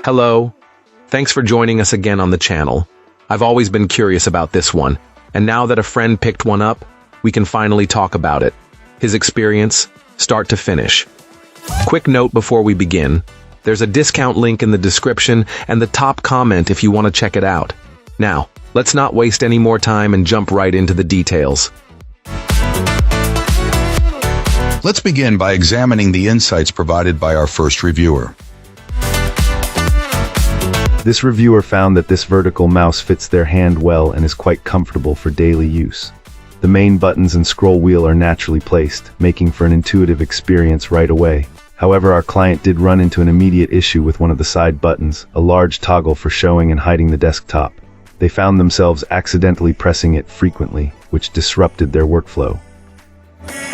Hello. Thanks for joining us again on the channel. I've always been curious about this one, and now that a friend picked one up, we can finally talk about it. His experience, start to finish. Quick note before we begin. There's a discount link in the description and the top comment if you want to check it out. Now, let's not waste any more time and jump right into the details. Let's begin by examining the insights provided by our first reviewer. This reviewer found that this vertical mouse fits their hand well and is quite comfortable for daily use. The main buttons and scroll wheel are naturally placed, making for an intuitive experience right away. However, our client did run into an immediate issue with one of the side buttons, a large toggle for showing and hiding the desktop. They found themselves accidentally pressing it frequently, which disrupted their workflow.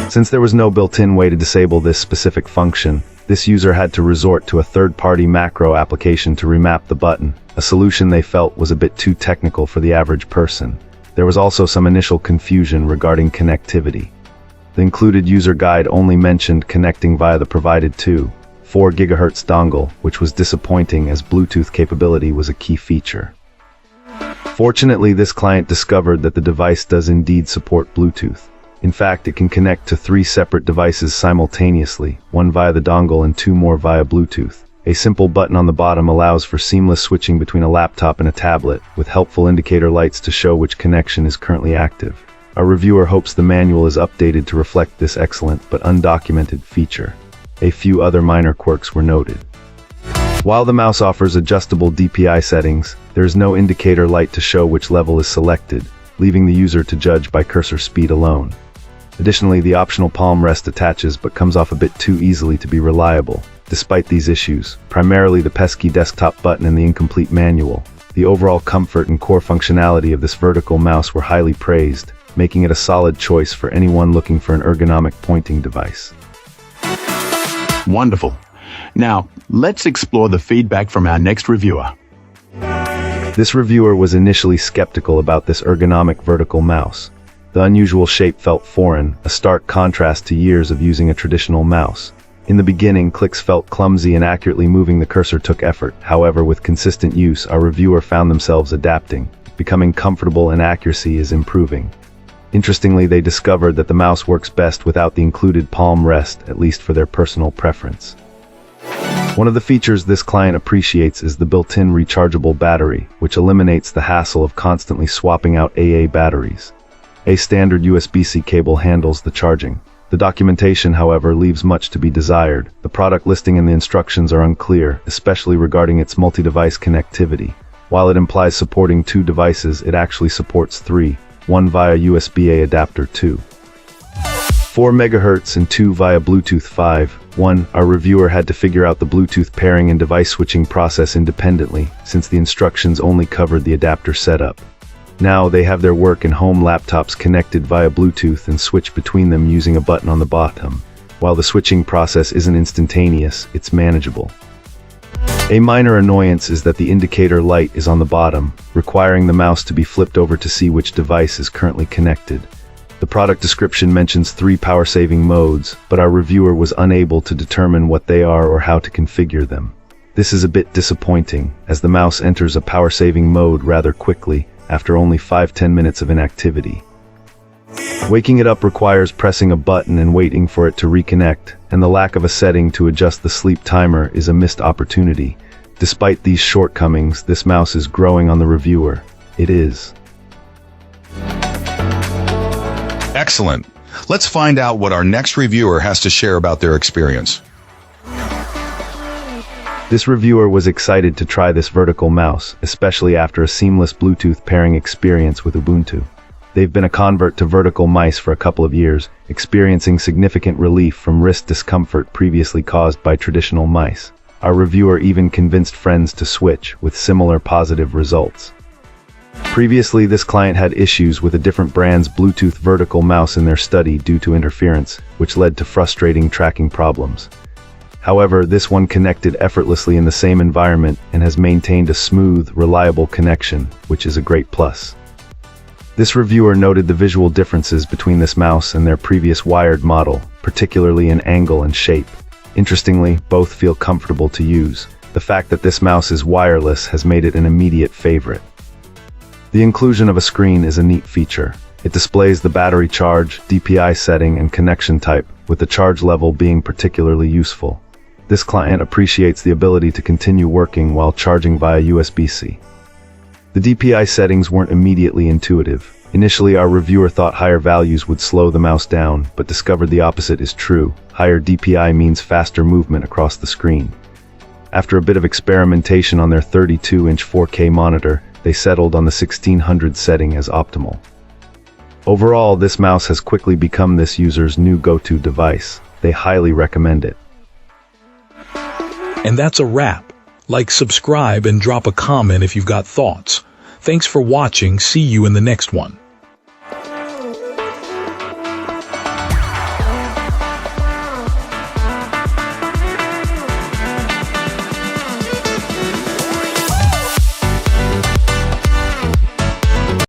Since there was no built-in way to disable this specific function, this user had to resort to a third-party macro application to remap the button, a solution they felt was a bit too technical for the average person. There was also some initial confusion regarding connectivity. The included user guide only mentioned connecting via the provided 2.4 GHz dongle, which was disappointing as Bluetooth capability was a key feature. Fortunately, this client discovered that the device does indeed support Bluetooth. In fact, it can connect to 3 separate devices simultaneously, 1 via the dongle and 2 more via Bluetooth. A simple button on the bottom allows for seamless switching between a laptop and a tablet, with helpful indicator lights to show which connection is currently active. Our reviewer hopes the manual is updated to reflect this excellent but undocumented feature. A few other minor quirks were noted. While the mouse offers adjustable DPI settings, there is no indicator light to show which level is selected, leaving the user to judge by cursor speed alone. Additionally, the optional palm rest attaches but comes off a bit too easily to be reliable. Despite these issues, primarily the pesky desktop button and the incomplete manual, the overall comfort and core functionality of this vertical mouse were highly praised, making it a solid choice for anyone looking for an ergonomic pointing device. Wonderful. Now, let's explore the feedback from our next reviewer. This reviewer was initially skeptical about this ergonomic vertical mouse. The unusual shape felt foreign, a stark contrast to years of using a traditional mouse. In the beginning, clicks felt clumsy and accurately moving the cursor took effort. However, with consistent use, our reviewer found themselves adapting, becoming comfortable and accuracy is improving. Interestingly, they discovered that the mouse works best without the included palm rest, at least for their personal preference. One of the features this client appreciates is the built-in rechargeable battery, which eliminates the hassle of constantly swapping out AA batteries. A standard USB-C cable handles the charging. The documentation, however, leaves much to be desired. The product listing and the instructions are unclear, especially regarding its multi-device connectivity. While it implies supporting 2 devices, it actually supports 3, 1 via USB-A adapter 2.4 MHz and 2 via Bluetooth 5.1. Our reviewer had to figure out the Bluetooth pairing and device switching process independently, since the instructions only covered the adapter setup. Now they have their work and home laptops connected via Bluetooth and switch between them using a button on the bottom. While the switching process isn't instantaneous, it's manageable. A minor annoyance is that the indicator light is on the bottom, requiring the mouse to be flipped over to see which device is currently connected. The product description mentions 3 power-saving modes, but our reviewer was unable to determine what they are or how to configure them. This is a bit disappointing, as the mouse enters a power-saving mode rather quickly, after only 5-10 minutes of inactivity. Waking it up requires pressing a button and waiting for it to reconnect, and the lack of a setting to adjust the sleep timer is a missed opportunity. Despite these shortcomings, this mouse is growing on the reviewer. It is. Excellent. Let's find out what our next reviewer has to share about their experience. This reviewer was excited to try this vertical mouse, especially after a seamless Bluetooth pairing experience with Ubuntu. They've been a convert to vertical mice for a couple of years, experiencing significant relief from wrist discomfort previously caused by traditional mice. Our reviewer even convinced friends to switch, with similar positive results. Previously, this client had issues with a different brand's Bluetooth vertical mouse in their study due to interference, which led to frustrating tracking problems. However, this one connected effortlessly in the same environment and has maintained a smooth, reliable connection, which is a great plus. This reviewer noted the visual differences between this mouse and their previous wired model, particularly in angle and shape. Interestingly, both feel comfortable to use. The fact that this mouse is wireless has made it an immediate favorite. The inclusion of a screen is a neat feature. It displays the battery charge, DPI setting, and connection type, with the charge level being particularly useful. This client appreciates the ability to continue working while charging via USB-C. The DPI settings weren't immediately intuitive. Initially, our reviewer thought higher values would slow the mouse down, but discovered the opposite is true. Higher DPI means faster movement across the screen. After a bit of experimentation on their 32-inch 4K monitor, they settled on the 1600 setting as optimal. Overall, this mouse has quickly become this user's new go-to device. They highly recommend it. And that's a wrap. Like, subscribe, and drop a comment if you've got thoughts. Thanks for watching. See you in the next one.